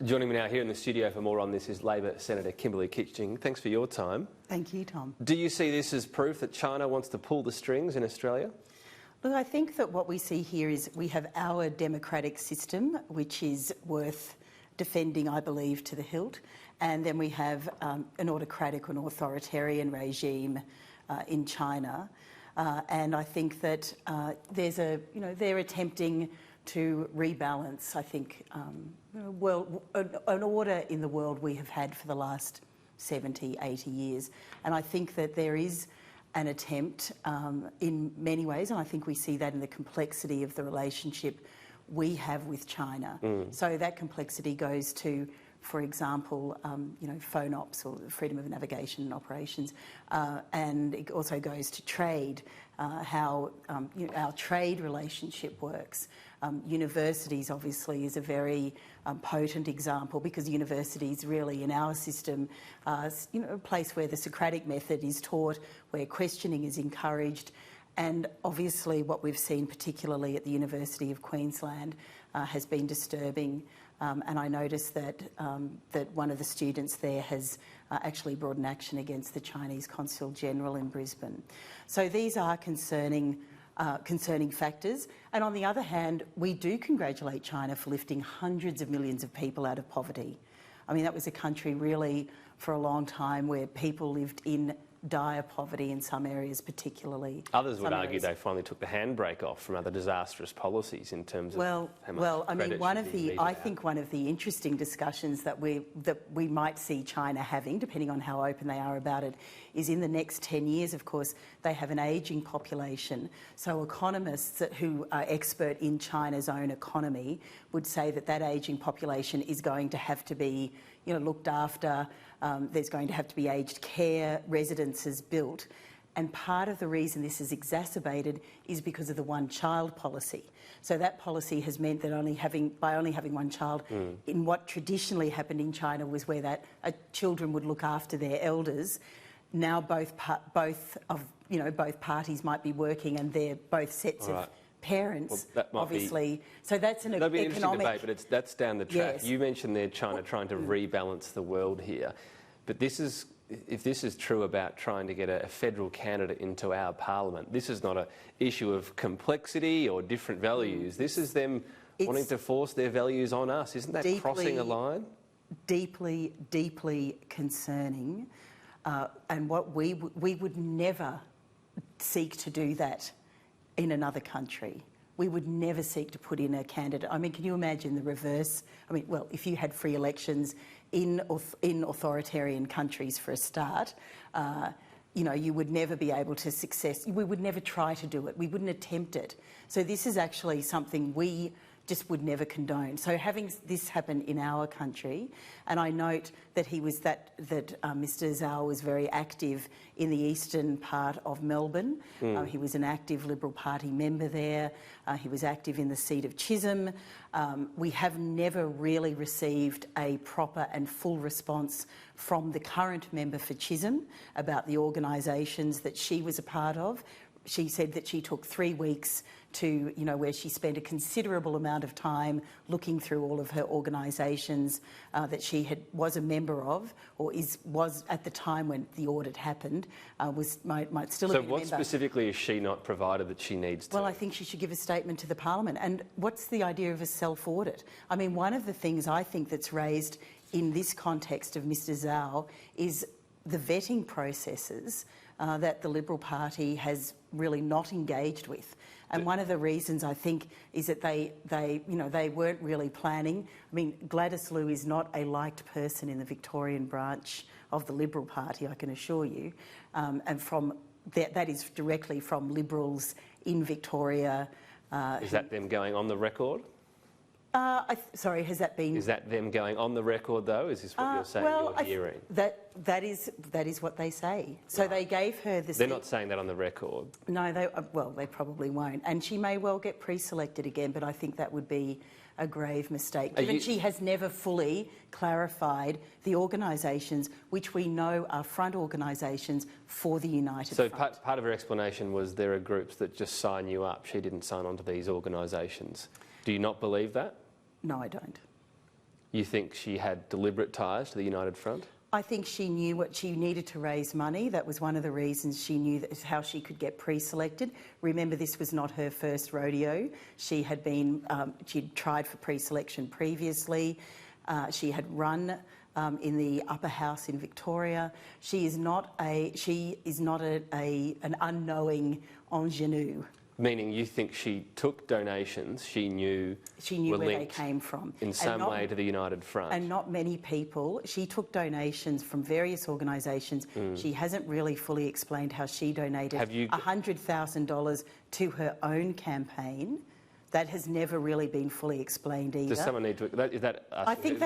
Joining me now here in the studio for more on this is Labor Senator Kimberley Kitching. Thanks for your time. Thank you, Tom. Do you see this as proof that China wants to pull the strings in Australia? Look, I think that what we see here is we have our democratic system, which is worth defending, I believe, to the hilt, and then we have an autocratic and authoritarian regime in China, and I think that they're attempting to rebalance, I think, an order in the world we have had for the last 70, 80 years. And I think that there is an attempt in many ways, and I think we see that in the complexity of the relationship we have with China. So that complexity goes to, for example, phone ops or freedom of navigation and operations, and it also goes to trade, how our trade relationship works. Universities obviously is a very potent example, because universities really in our system are a place where the Socratic method is taught, where questioning is encouraged. And obviously what we've seen particularly at the University of Queensland has been disturbing. And I noticed that one of the students there has actually brought an action against the Chinese Consul General in Brisbane. So these are concerning factors. And on the other hand, we do congratulate China for lifting hundreds of millions of people out of poverty. I mean, that was a country really for a long time where people lived in dire poverty in some areas particularly. Others would argue they finally took the handbrake off from other disastrous policies in terms of how much credit should be meted out. I think one of the interesting discussions that we might see China having, depending on how open they are about it, is in the next 10 years, of course, they have an ageing population. So economists who are expert in China's own economy would say that that ageing population is going to have to be looked after. There's going to have to be aged care residences built. And part of the reason this is exacerbated is because of the one-child policy. So that policy has meant that by only having one child, in what traditionally happened in China was where children would look after their elders. Now both parties might be working, and they're both sets of parents, obviously. So that's that'd be an interesting debate, but that's down the track. Yes. You mentioned there China trying to rebalance the world here, but if this is true about trying to get a federal candidate into our parliament, this is not an issue of complexity or different values. This is them wanting to force their values on us. Isn't that crossing a line? Deeply, deeply concerning. And what we would never seek to do that in another country. We would never seek to put in a candidate. I mean, can you imagine the reverse? I mean, well, if you had free elections in authoritarian countries for a start, you would never be able to we would never try to do it. We wouldn't attempt it. So this is actually something we just would never condone. So having this happen in our country, and I note that Mr Zhao was very active in the eastern part of Melbourne. He was an active Liberal Party member there. He was active in the seat of Chisholm. We have never really received a proper and full response from the current member for Chisholm about the organisations that she was a part of. She said that she took 3 weeks to, where she spent a considerable amount of time looking through all of her organisations that she was a member of, or was at the time when the audit happened, might still have been a member. So what specifically is she not provided that she needs to? Well, I think she should give a statement to the Parliament. And what's the idea of a self-audit? I mean, one of the things I think that's raised in this context of Mr Zhao is the vetting processes that the Liberal Party has really not engaged with. And one of the reasons, I think, is that they weren't really planning. I mean, Ms Liu is not a liked person in the Victorian branch of the Liberal Party, I can assure you. And that is directly from Liberals in Victoria. Is that them going on the record? Sorry, has that been... Is that them going on the record, though? Is this what you're saying you're hearing? That is what they say. So they gave her this... They're not saying that on the record. No, they probably won't. And she may well get pre-selected again, but I think that would be a grave mistake, given she has never fully clarified the organisations which we know are front organisations for the United Front. So part of her explanation was there are groups that just sign you up. She didn't sign on to these organisations. Do you not believe that? No, I don't. You think she had deliberate ties to the United Front? I think she knew what she needed to raise money. That was one of the reasons she knew that how she could get pre-selected. Remember, this was not her first rodeo. She had been, she'd tried for pre-selection previously. She had run in the upper house in Victoria. She is not an unknowing ingenue. Meaning you think she took donations she knew were where they linked came from. in some way to the United Front. And not many people. She took donations from various organisations. She hasn't really fully explained how she donated $100,000 to her own campaign. That has never really been fully explained either. Does someone need to? I think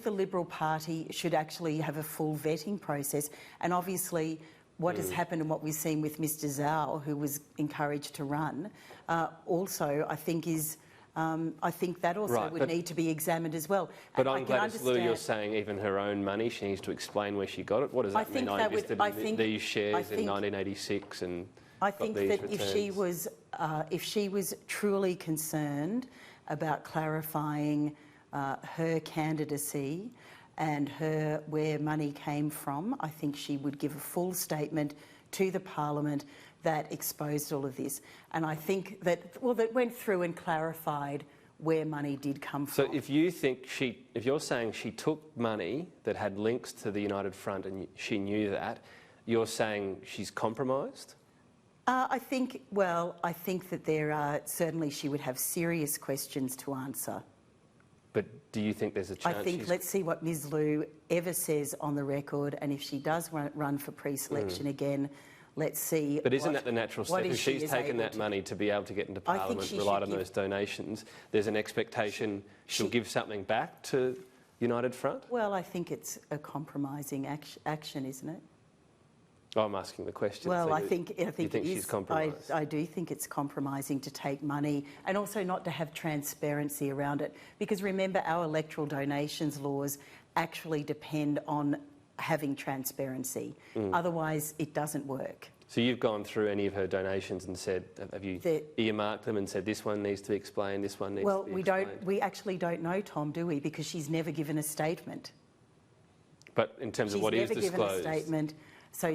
the Liberal Party should actually have a full vetting process, and obviously what has happened and what we've seen with Mr Zhao, who was encouraged to run, also I think is. I think that also would need to be examined as well. But on Gladys Liu, you're saying even her own money, she needs to explain where she got it. What does that mean? I invested in these shares in 1986 and I think that if she was truly concerned about clarifying her candidacy and where money came from, I think she would give a full statement to the Parliament that exposed all of this. And I think that went through and clarified where money did come from. So if you think if you're saying she took money that had links to the United Front and she knew that, you're saying she's compromised? I think that there are, certainly she would have serious questions to answer. But do you think there's a chance? I think let's see what Ms Liu ever says on the record, and if she does run for pre-selection again, let's see. But isn't that the natural step? If she's taken that money to be able to get into Parliament, relied on those donations, there's an expectation she'll give something back to United Front? Well, I think it's a compromising action, isn't it? Oh, I'm asking the question. Well, so I think she's compromised? I do think it's compromising to take money and also not to have transparency around it. Because remember, our electoral donations laws actually depend on having transparency. Otherwise, it doesn't work. So you've gone through any of her donations and said, have you earmarked them and said this one needs to be explained, this one needs to be explained? Well, we actually don't know, Tom, do we? Because she's never given a statement. But in terms of what is disclosed? She's never given a statement. So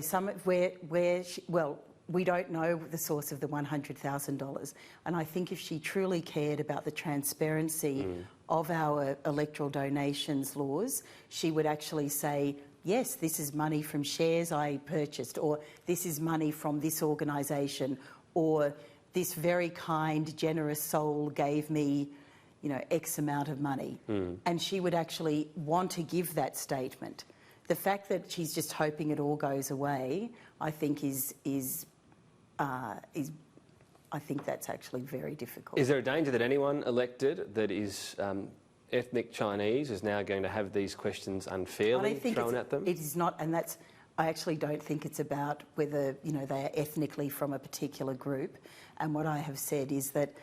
we don't know the source of the $100,000. And I think if she truly cared about the transparency of our electoral donations laws, she would actually say, yes, this is money from shares I purchased, or this is money from this organisation, or this very kind, generous soul gave me, X amount of money. And she would actually want to give that statement. The fact that she's just hoping it all goes away, I think I think that's actually very difficult. Is there a danger that anyone elected that is ethnic Chinese is now going to have these questions unfairly thrown at them? It is not, and I actually don't think it's about whether they are ethnically from a particular group. And what I have said is that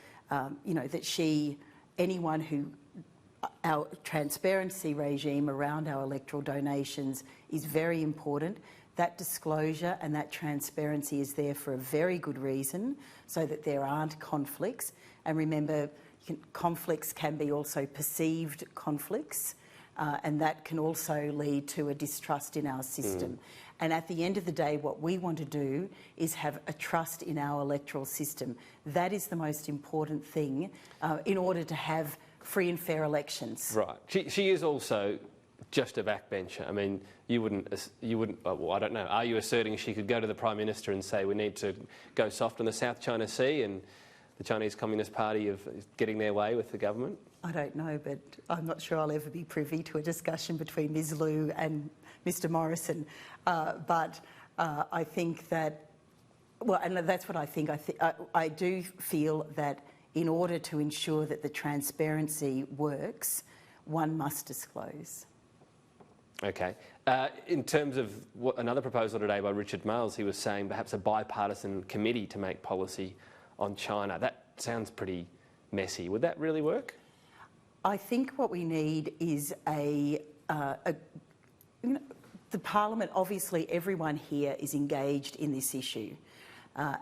anyone who. Our transparency regime around our electoral donations is very important. That disclosure and that transparency is there for a very good reason, so that there aren't conflicts. And remember, conflicts can be also perceived conflicts, and that can also lead to a distrust in our system. And at the end of the day, what we want to do is have a trust in our electoral system. That is the most important thing in order to have free and fair elections. Right. She is also just a backbencher. I mean, you wouldn't. Well, I don't know. Are you asserting she could go to the Prime Minister and say we need to go soft on the South China Sea and the Chinese Communist Party is getting their way with the government? I don't know, but I'm not sure I'll ever be privy to a discussion between Ms Liu and Mr Morrison. But I think that, well, and that's what I think. I do feel that in order to ensure that the transparency works, one must disclose. Okay. In terms of another proposal today by Richard Marles, he was saying perhaps a bipartisan committee to make policy on China. That sounds pretty messy. Would that really work? I think what we need is the Parliament, obviously everyone here is engaged in this issue.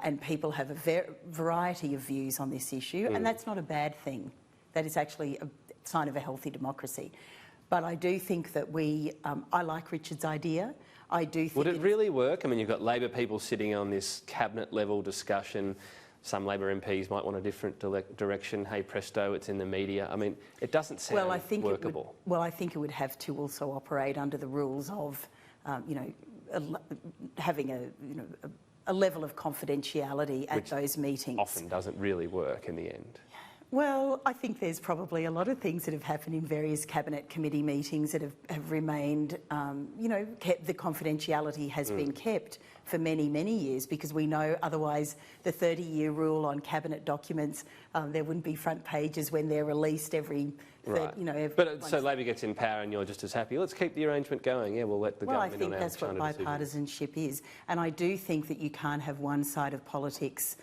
And people have a variety of views on this issue, and that's not a bad thing. That is actually sign of a healthy democracy. But I do think that I like Richard's idea. I do think... Would it really work? I mean, you've got Labor people sitting on this cabinet level discussion. Some Labor MPs might want a different direction. Hey, presto, it's in the media. I mean, it doesn't sound workable. I think it would have to also operate under the rules of, having a level of confidentiality at those meetings. Often doesn't really work in the end. Well, I think there's probably a lot of things that have happened in various cabinet committee meetings that have remained, the confidentiality has been kept for many, many years, because we know otherwise the 30-year rule on cabinet documents, there wouldn't be front pages when they're released every... So Labor gets in power and you're just as happy. Let's keep the arrangement going. Yeah, we'll let the government on our China Well, I think that's what bipartisanship is. And I do think that you can't have one side of politics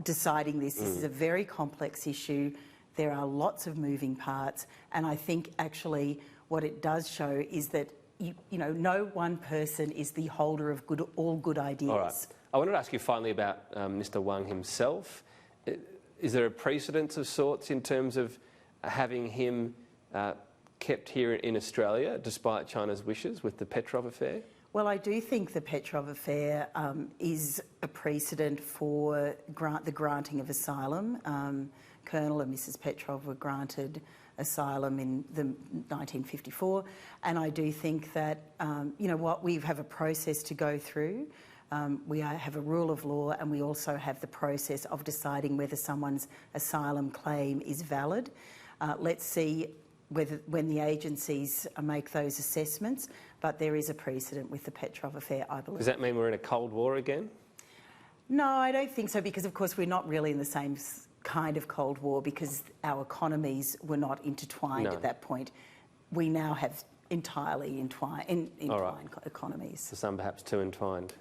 deciding this. This is a very complex issue. There are lots of moving parts. And I think actually what it does show is that, no one person is the holder of all good ideas. All right. I wanted to ask you finally about Mr Wong himself. Is there a precedent of sorts in terms of having him kept here in Australia despite China's wishes with the Petrov affair? Well, I do think the Petrov affair is a precedent for the granting of asylum. Colonel and Mrs Petrov were granted asylum in 1954, and I do think that, we have a process to go through. We have a rule of law, and we also have the process of deciding whether someone's asylum claim is valid. Let's see when the agencies make those assessments, but there is a precedent with the Petrov affair, I believe. Does that mean we're in a Cold War again? No, I don't think so, because of course we're not really in the same kind of Cold War, because our economies were not intertwined at that point. We now have entirely entwined economies. For some perhaps too entwined.